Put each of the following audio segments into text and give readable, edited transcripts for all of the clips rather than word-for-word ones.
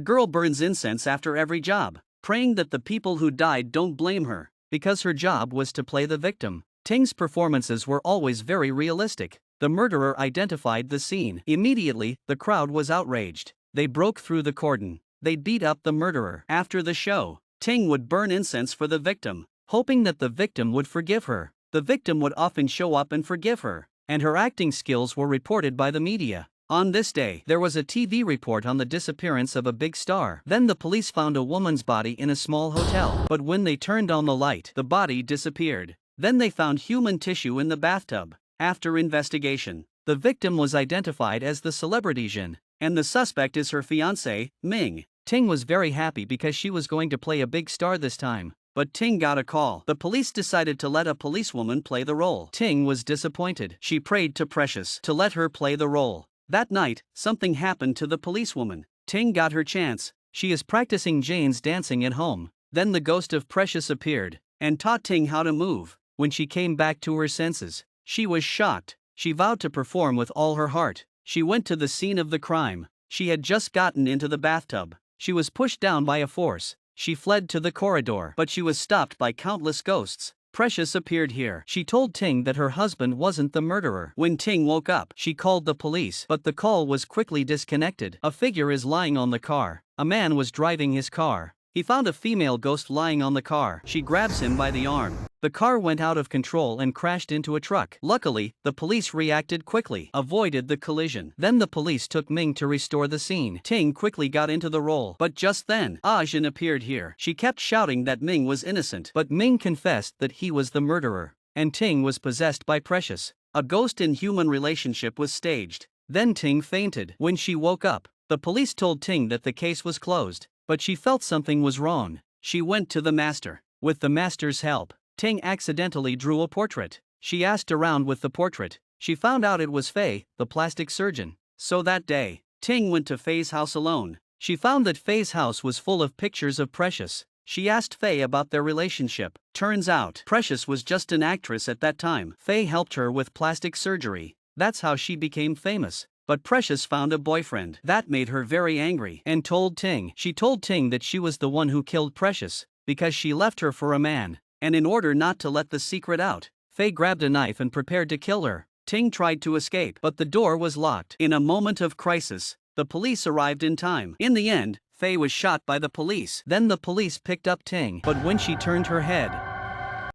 girl burns incense after every job, praying that the people who died don't blame her, because her job was to play the victim. Ting's performances were always very realistic. The murderer identified the scene. Immediately, the crowd was outraged. They broke through the cordon. They beat up the murderer. After the show, Ting would burn incense for the victim, hoping that the victim would forgive her. The victim would often show up and forgive her, and her acting skills were reported by the media. On this day, there was a TV report on the disappearance of a big star. Then the police found a woman's body in a small hotel. But when they turned on the light, the body disappeared. Then they found human tissue in the bathtub. After investigation, the victim was identified as the celebrity Jin, and the suspect is her fiancé, Ming. Ting was very happy because she was going to play a big star this time. But Ting got a call. The police decided to let a policewoman play the role. Ting was disappointed. She prayed to Precious to let her play the role. That night, something happened to the policewoman. Ting got her chance. She is practicing Jane's dancing at home. Then the ghost of Precious appeared and taught Ting how to move. When she came back to her senses, she was shocked. She vowed to perform with all her heart. She went to the scene of the crime. She had just gotten into the bathtub. She was pushed down by a force. She fled to the corridor, but she was stopped by countless ghosts. Precious appeared here. She told Ting that her husband wasn't the murderer. When Ting woke up, she called the police, but the call was quickly disconnected. A figure is lying on the car. A man was driving his car. He found a female ghost lying on the car. She grabs him by the arm. The car went out of control and crashed into a truck. Luckily, the police reacted quickly, avoided the collision. Then the police took Ming to restore the scene. Ting quickly got into the role. But just then, Jin appeared here. She kept shouting that Ming was innocent. But Ming confessed that he was the murderer. And Ting was possessed by Precious. A ghost in human relationship was staged. Then Ting fainted. When she woke up, the police told Ting that the case was closed. But she felt something was wrong. She went to the master. With the master's help, Ting accidentally drew a portrait. She asked around with the portrait. She found out it was Fei, the plastic surgeon. So that day, Ting went to Fei's house alone. She found that Fei's house was full of pictures of Precious. She asked Fei about their relationship. Turns out, Precious was just an actress at that time. Fei helped her with plastic surgery. That's how she became famous. But Precious found a boyfriend. That made her very angry and told Ting. She told Ting that she was the one who killed Precious, because she left her for a man. And in order not to let the secret out, Fei grabbed a knife and prepared to kill her. Ting tried to escape, but the door was locked. In a moment of crisis, the police arrived in time. In the end, Fei was shot by the police. Then the police picked up Ting. But when she turned her head,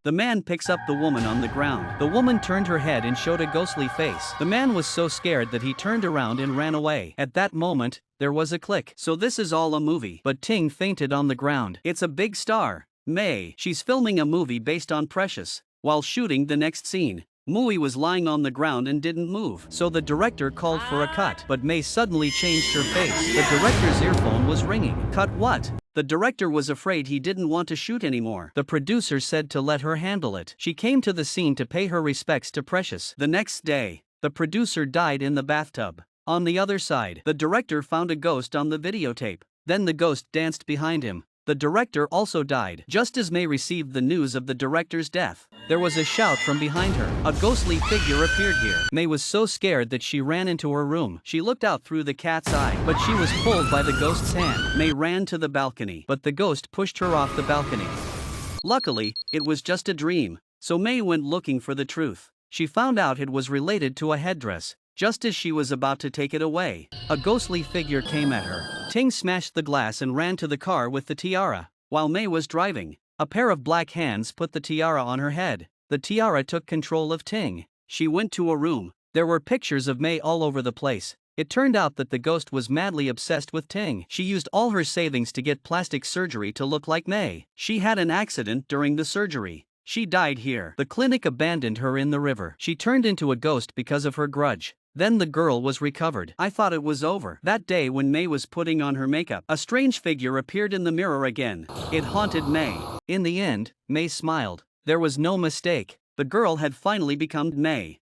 the man picks up the woman on the ground. The woman turned her head and showed a ghostly face. The man was so scared that he turned around and ran away. At that moment, there was a click. So this is all a movie. But Ting fainted on the ground. It's a big star, Mei. She's filming a movie based on Precious. While shooting the next scene, Mui was lying on the ground and didn't move. So the director called for a cut. But Mei suddenly changed her face. The director's earphone was ringing. Cut what? The director was afraid he didn't want to shoot anymore. The producer said to let her handle it. She came to the scene to pay her respects to Precious. The next day, the producer died in the bathtub. On the other side, the director found a ghost on the videotape. Then the ghost danced behind him. The director also died. Just as Mei received the news of the director's death, there was a shout from behind her. A ghostly figure appeared here. Mei was so scared that she ran into her room. She looked out through the cat's eye, but she was pulled by the ghost's hand. Mei ran to the balcony, but the ghost pushed her off the balcony. Luckily, it was just a dream, so Mei went looking for the truth. She found out it was related to a headdress. Just as she was about to take it away, a ghostly figure came at her. Ting smashed the glass and ran to the car with the tiara. While Mei was driving, a pair of black hands put the tiara on her head. The tiara took control of Ting. She went to a room. There were pictures of Mei all over the place. It turned out that the ghost was madly obsessed with Ting. She used all her savings to get plastic surgery to look like Mei. She had an accident during the surgery. She died here. The clinic abandoned her in the river. She turned into a ghost because of her grudge. Then the girl was recovered. I thought it was over. That day when Mei was putting on her makeup, a strange figure appeared in the mirror again. It haunted Mei. In the end, Mei smiled. There was no mistake. The girl had finally become Mei.